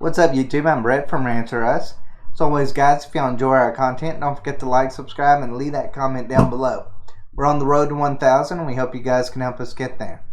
What's up, YouTube? I'm Brett from Rants. As always, guys, if y'all enjoy our content, don't forget to like, subscribe, and leave that comment down below. We're on the road to 1,000, and we hope you guys can help us get there.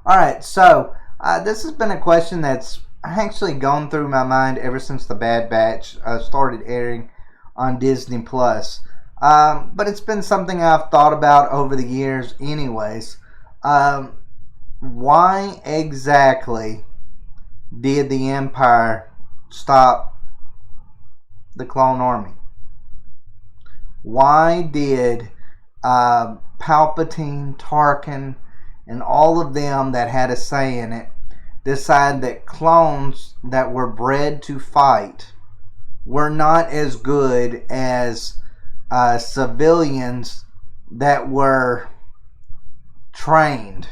Alright, so this has been a question that's actually gone through my mind ever since The Bad Batch started airing on Disney+. But it's been something I've thought about over the years anyways. Why exactly did the Empire stop the clone army? Why did Palpatine, Tarkin, and all of them that had a say in it decide that clones that were bred to fight were not as good as civilians that were trained,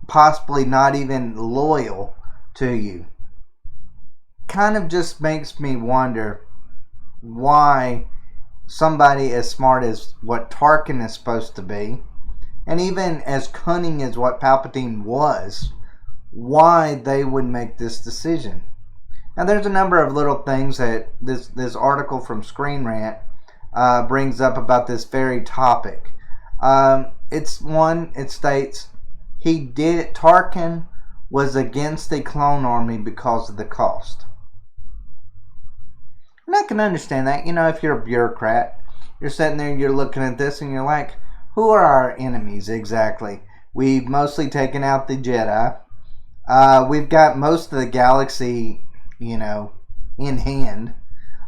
possibly not even loyal to you? Kind of just makes me wonder why somebody as smart as what Tarkin is supposed to be, and even as cunning as what Palpatine was, why they would make this decision. Now, there's a number of little things that this article from Screen Rant brings up about this very topic. It states Tarkin was against the clone army because of the cost. And I can understand that. You know, if you're a bureaucrat, you're sitting there, you're looking at this, and you're like, who are our enemies exactly? We've mostly taken out the Jedi. We've got most of the galaxy, in hand.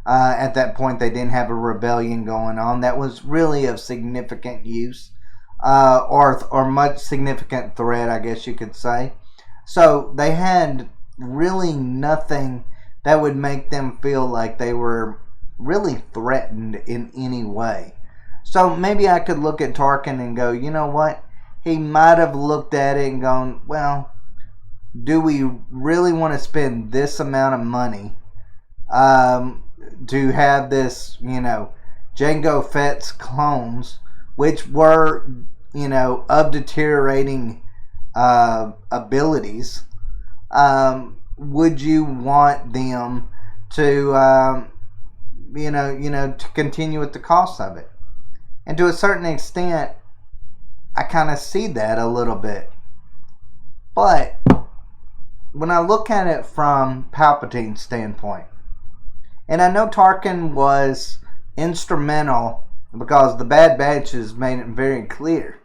At that point, they didn't have a rebellion going on that was really of significant use, or much significant threat, I guess you could say. So they had really nothing that would make them feel like they were really threatened in any way. So maybe I could look at Tarkin and go, you know what? He might have looked at it and gone, well, do we really want to spend this amount of money to have this, Jango Fett's clones, which were, of deteriorating abilities? Would you want them to, to continue with the cost of it? And to a certain extent, I kind of see that a little bit. But when I look at it from Palpatine's standpoint, and I know Tarkin was instrumental because the Bad Batch has made it very clear.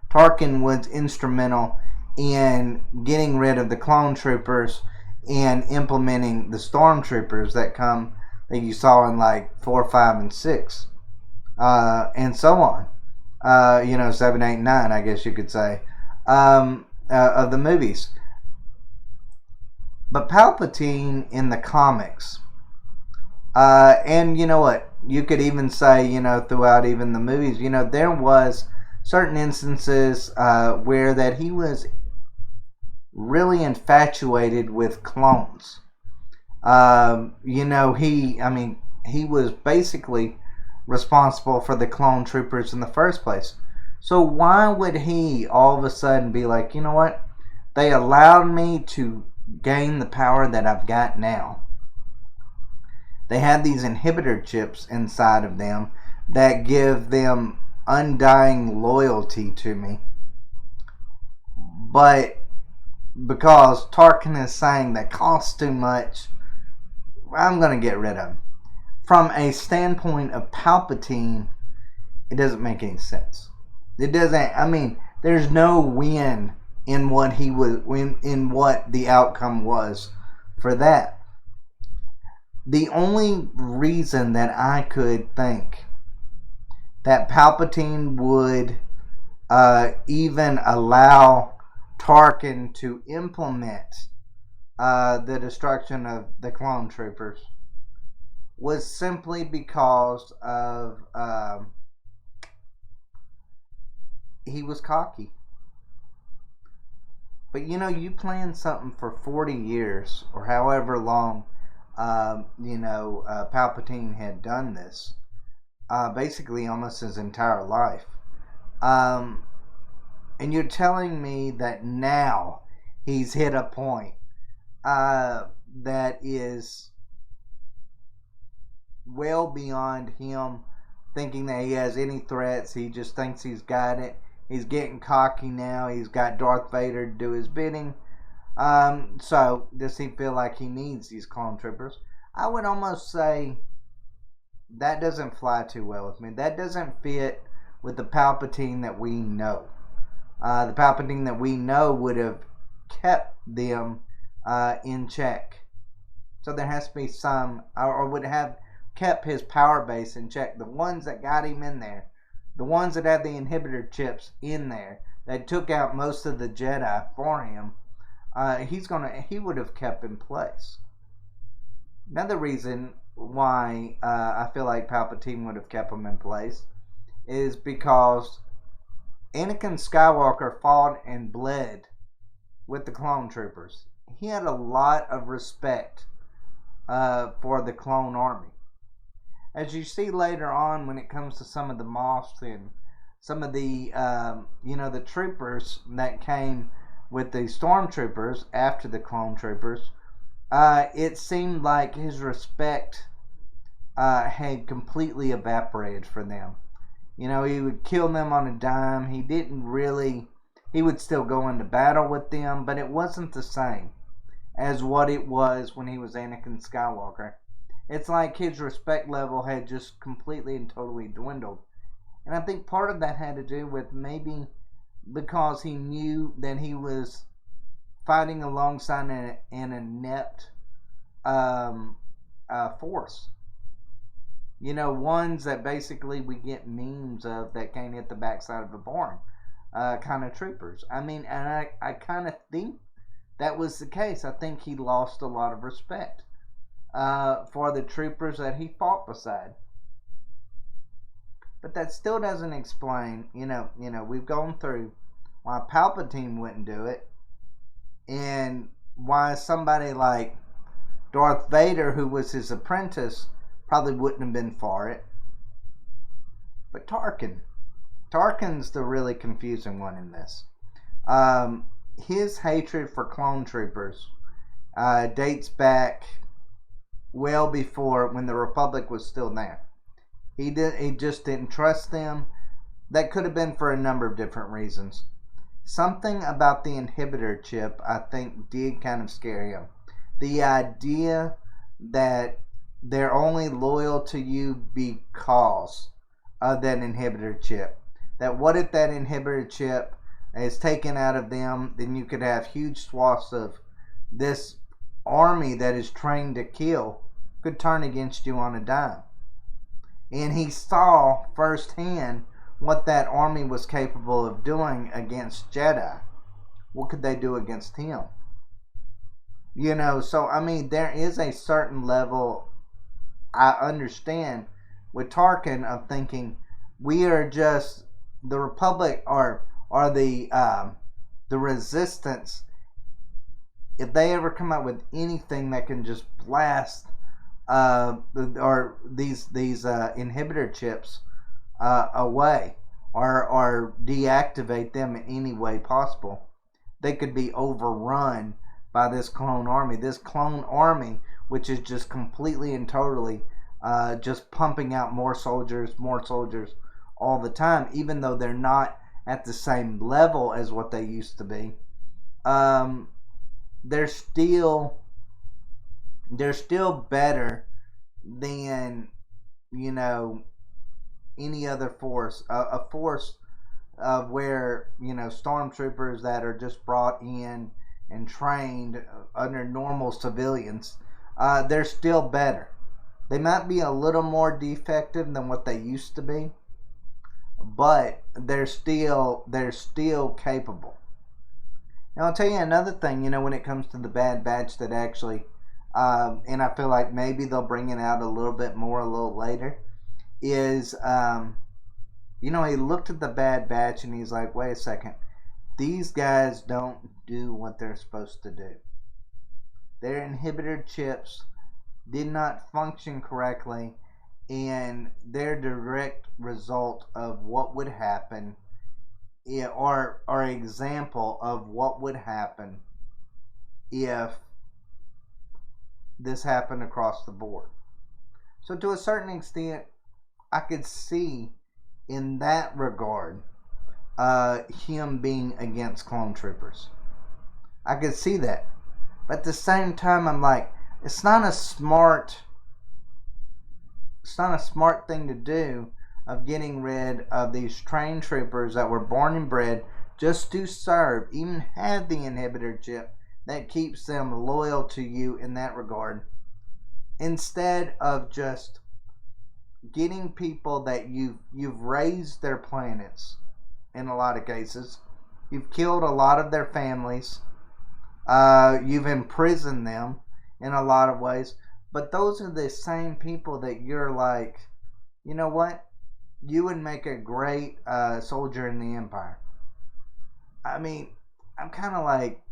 Tarkin was instrumental in getting rid of the clone troopers and implementing the stormtroopers that you saw in like 4, 5, and 6, and so on. 7, 8, 9, I guess you could say, of the movies. But Palpatine in the comics, and you know what, you could even say, throughout even the movies, there was certain instances where that he was really infatuated with clones. He was basically responsible for the clone troopers in the first place. So why would he all of a sudden be like, you know what, they allowed me to gain the power that I've got now. They have these inhibitor chips inside of them that give them undying loyalty to me. But because Tarkin is saying that costs too much, I'm going to get rid of them. From a standpoint of Palpatine, it doesn't make any sense. It doesn't, there's no win in what in what the outcome was for that. The only reason that I could think that Palpatine would even allow Tarkin to implement the destruction of the clone troopers was simply because of he was cocky. But you plan something for 40 years or however long Palpatine had done this, basically almost his entire life. And you're telling me that now he's hit a point that is well beyond him thinking that he has any threats. He just thinks he's got it. He's getting cocky now. He's got Darth Vader to do his bidding. So does he feel like he needs these clone troopers? I would almost say that doesn't fly too well with me. That doesn't fit with the Palpatine that we know. The Palpatine that we know would have kept them in check. So there has to be some, or would have kept his power base in check. The ones that got him in there, the ones that had the inhibitor chips in there, that took out most of the Jedi for him, he would have kept in place. Another reason why I feel like Palpatine would have kept him in place is because Anakin Skywalker fought and bled with the clone troopers. He had a lot of respect for the clone army. As you see later on, when it comes to some of the mosques and some of the the troopers that came with the stormtroopers after the clone troopers, it seemed like his respect had completely evaporated for them. He would kill them on a dime. He would still go into battle with them, but it wasn't the same as what it was when he was Anakin Skywalker. It's like his respect level had just completely and totally dwindled. And I think part of that had to do with maybe because he knew that he was fighting alongside an inept force. Ones that basically we get memes of that can't hit the backside of a barn. Kind of troopers. And I kind of think that was the case. I think he lost a lot of respect for the troopers that he fought beside. But that still doesn't explain, we've gone through why Palpatine wouldn't do it, and why somebody like Darth Vader, who was his apprentice, probably wouldn't have been for it. But Tarkin's the really confusing one in this. His hatred for clone troopers dates back well before when the Republic was still there. He just didn't trust them. That could have been for a number of different reasons. Something about the inhibitor chip, I think, did kind of scare him. The idea that they're only loyal to you because of that inhibitor chip. That what if that inhibitor chip is taken out of them, then you could have huge swaths of this army that is trained to kill could turn against you on a dime. And he saw firsthand what that army was capable of doing against Jedi. What could they do against him? So there is a certain level I understand with Tarkin of thinking we are just the Republic or the Resistance. If they ever come up with anything that can just blast or these inhibitor chips away or deactivate them in any way possible, they could be overrun by this clone army. This clone army, which is just completely and totally just pumping out more soldiers all the time, even though they're not at the same level as what they used to be. They're still better than any other force. A force of where stormtroopers that are just brought in and trained under normal civilians, they're still better. They might be a little more defective than what they used to be, but they're still capable. Now I'll tell you another thing, when it comes to the Bad Batch that actually, and I feel like maybe they'll bring it out a little bit more a little later, is, he looked at the Bad Batch and he's like, wait a second, these guys don't do what they're supposed to do. Their inhibitor chips did not function correctly, and they're direct result of what would happen, or example of what would happen if this happen across the board. So to a certain extent, I could see in that regard him being against clone troopers. I could see that. But at the same time, I'm like, it's not a smart thing to do of getting rid of these trained troopers that were born and bred just to serve, even have the inhibitor chip that keeps them loyal to you in that regard, instead of just getting people that you've raised their planets. In a lot of cases, you've killed a lot of their families, you've imprisoned them in a lot of ways, but those are the same people that you're like, you know what, you would make a great soldier in the Empire. I mean, I'm kind of like,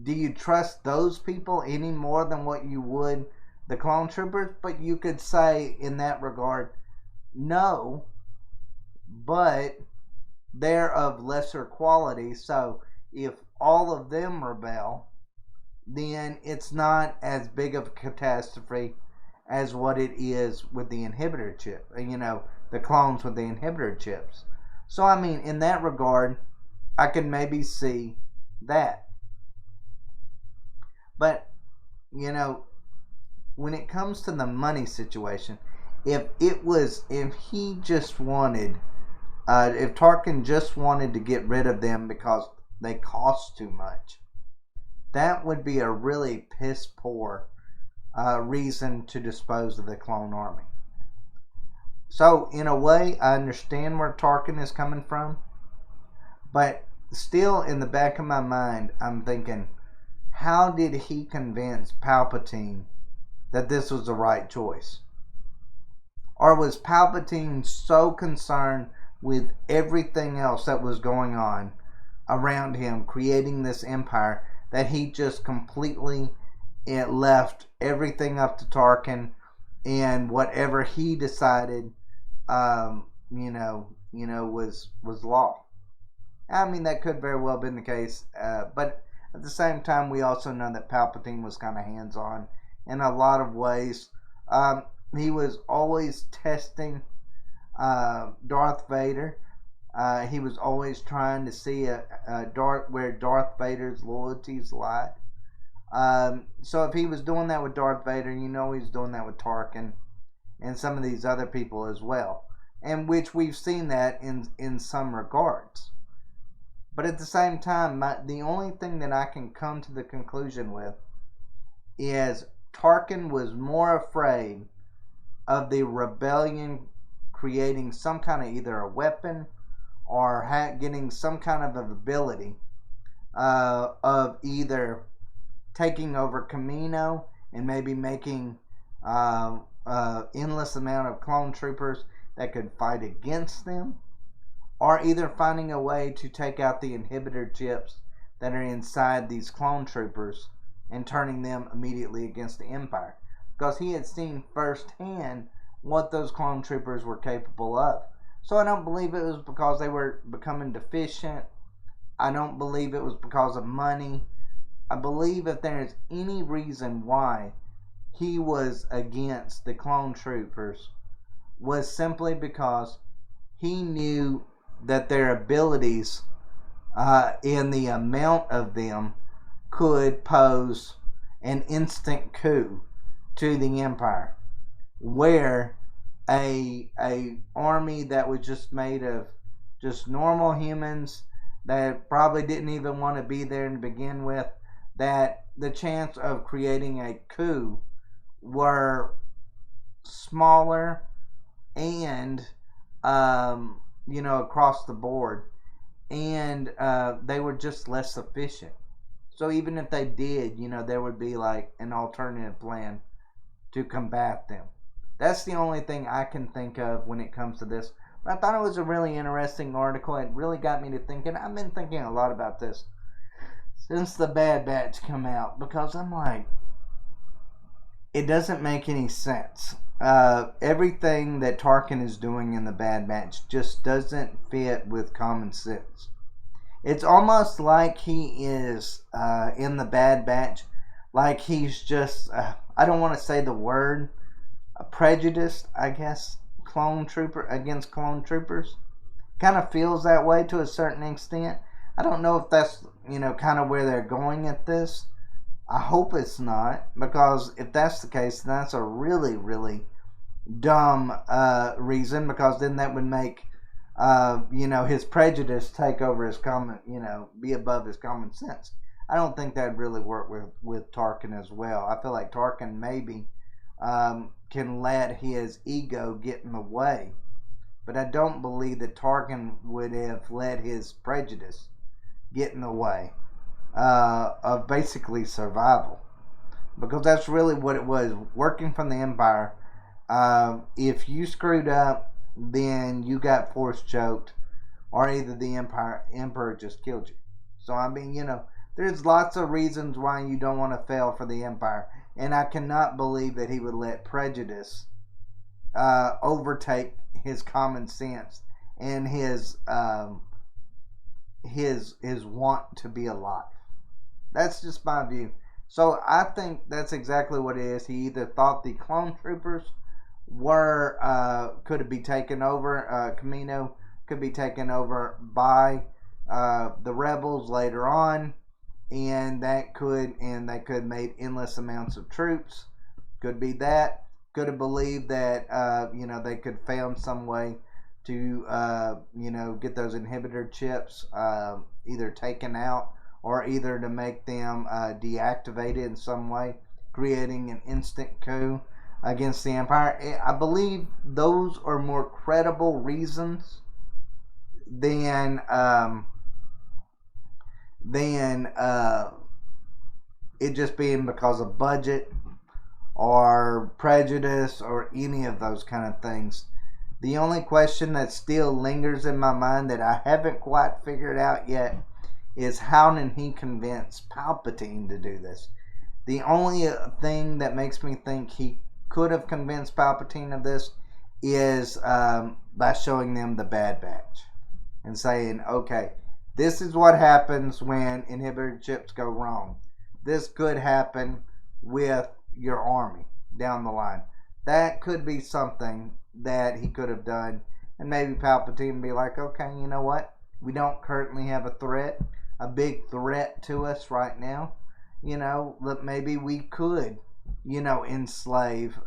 do you trust those people any more than what you would the clone troopers? But you could say in that regard, no, but they're of lesser quality. So if all of them rebel, then it's not as big of a catastrophe as what it is with the inhibitor chip. The clones with the inhibitor chips. So I mean, in that regard, I can maybe see that. But when it comes to the money situation, if he just wanted, if Tarkin just wanted to get rid of them because they cost too much, that would be a really piss poor reason to dispose of the clone army. So in a way, I understand where Tarkin is coming from, but still in the back of my mind, I'm thinking, how did he convince Palpatine that this was the right choice? Or was Palpatine so concerned with everything else that was going on around him, creating this empire, that he just completely left everything up to Tarkin, and whatever he decided, was law? I mean, that could very well have been the case, but at the same time, we also know that Palpatine was kind of hands-on in a lot of ways. He was always testing Darth Vader. He was always trying to see where Darth Vader's loyalties lied. So if he was doing that with Darth Vader, he's doing that with Tarkin and some of these other people as well, and which we've seen that in some regards. But at the same time, the only thing that I can come to the conclusion with is Tarkin was more afraid of the rebellion creating some kind of either a weapon or getting some kind of ability of either taking over Kamino and maybe making endless amount of clone troopers that could fight against them, or either finding a way to take out the inhibitor chips that are inside these clone troopers and turning them immediately against the Empire. Because he had seen firsthand what those clone troopers were capable of. So I don't believe it was because they were becoming deficient. I don't believe it was because of money. I believe if there is any reason why he was against the clone troopers, was simply because he knew that their abilities in the amount of them could pose an instant coup to the Empire, where a army that was just made of just normal humans that probably didn't even want to be there to begin with, that the chance of creating a coup were smaller and across the board, and they were just less efficient. So even if they did, there would be like an alternative plan to combat them. That's the only thing I can think of when it comes to this. But I thought it was a really interesting article. It really got me to thinking. I've been thinking a lot about this since the Bad Batch come out, because I'm like, it doesn't make any sense. Everything that Tarkin is doing in the Bad Batch just doesn't fit with common sense. It's almost like he is in the Bad Batch, like he's just I don't want to say the word, prejudiced, I guess, against clone troopers. Kind of feels that way to a certain extent. I don't know if that's, kind of where they're going at this. I hope it's not, because if that's the case, then that's a really, really dumb reason, because then that would make, his prejudice take over his be above his common sense. I don't think that'd really work with Tarkin as well. I feel like Tarkin maybe can let his ego get in the way, but I don't believe that Tarkin would have let his prejudice get in the way of basically survival, because that's really what it was. Working from the Empire, if you screwed up, then you got force choked, or either the Emperor just killed you. So I mean, there's lots of reasons why you don't want to fail for the Empire, and I cannot believe that he would let prejudice overtake his common sense and his want to be alive. That's just my view. So I think that's exactly what it is. He either thought the clone troopers could be taken over. Camino could be taken over by the rebels later on, and they could have made endless amounts of troops. Could be that. Could have believed that they could found some way to get those inhibitor chips either taken out, or either to make them deactivated in some way, creating an instant coup against the Empire. I believe those are more credible reasons than it just being because of budget or prejudice or any of those kind of things. The only question that still lingers in my mind that I haven't quite figured out yet is, how did he convince Palpatine to do this? The only thing that makes me think he could have convinced Palpatine of this is by showing them the Bad Batch and saying, okay, this is what happens when inhibitor chips go wrong. This could happen with your army down the line. That could be something that he could have done, and maybe Palpatine be like, okay, you know what? We don't currently have a big threat to us right now. Maybe we could, enslave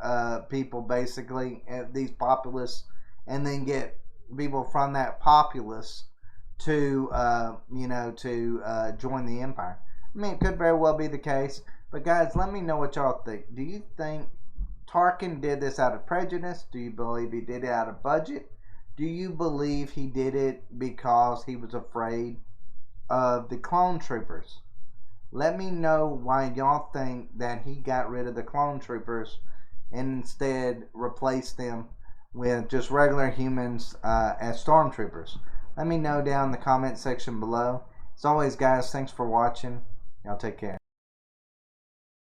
people, basically, these populace, and then get people from that populace to join the Empire. I mean, it could very well be the case. But guys, let me know what y'all think. Do you think Tarkin did this out of prejudice? Do you believe he did it out of budget? Do you believe he did it because he was afraid of the clone troopers? Let me know why y'all think that he got rid of the clone troopers and instead replaced them with just regular humans as stormtroopers. Let me know down in the comment section below. As always, guys, thanks for watching. Y'all take care.